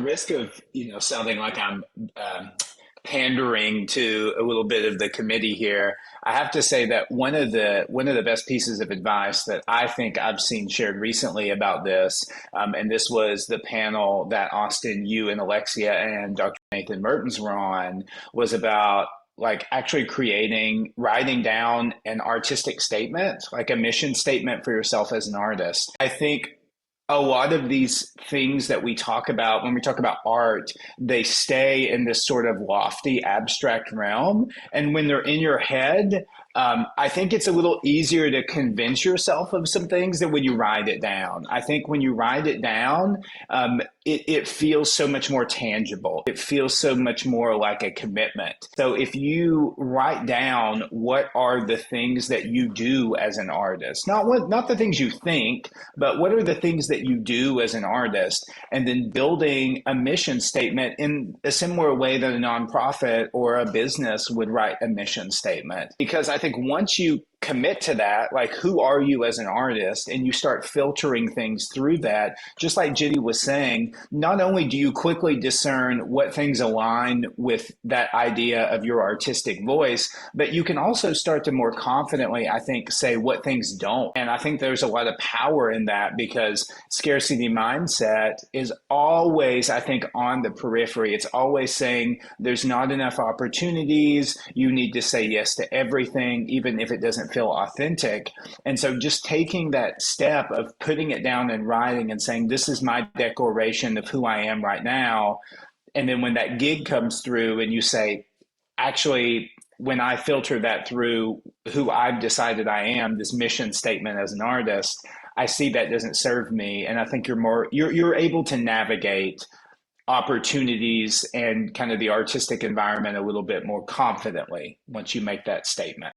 risk of, sounding like I'm um, pandering to a little bit of the committee here, I have to say that one of the best pieces of advice that I think I've seen shared recently about this, and this was the panel that Austin, you and Alexia and Dr. Nathan Mertens were on, was about like actually writing down an artistic statement, like a mission statement for yourself as an artist. I think a lot of these things that we talk about when we talk about art, they stay in this sort of lofty, abstract realm. And when they're in your head, I think it's a little easier to convince yourself of some things than when you write it down. I think when you write it down, it feels so much more tangible. It feels so much more like a commitment. So if you write down what are the things that you do as an artist, not the things you think, but what are the things that you do as an artist, and then building a mission statement in a similar way that a nonprofit or a business would write a mission statement. Because I think once you commit to that, like who are you as an artist, and you start filtering things through that, just like Jenny was saying, not only do you quickly discern what things align with that idea of your artistic voice, but you can also start to more confidently, I think, say what things don't. And I think there's a lot of power in that, because scarcity mindset is always, I think, on the periphery. It's always saying there's not enough opportunities. You need to say yes to everything, even if it doesn't feel authentic. And so just taking that step of putting it down in writing and saying, this is my declaration of who I am right now. And then when that gig comes through and you say, actually, when I filter that through who I've decided I am, this mission statement as an artist, I see that doesn't serve me. And I think you're able to navigate opportunities and kind of the artistic environment a little bit more confidently once you make that statement.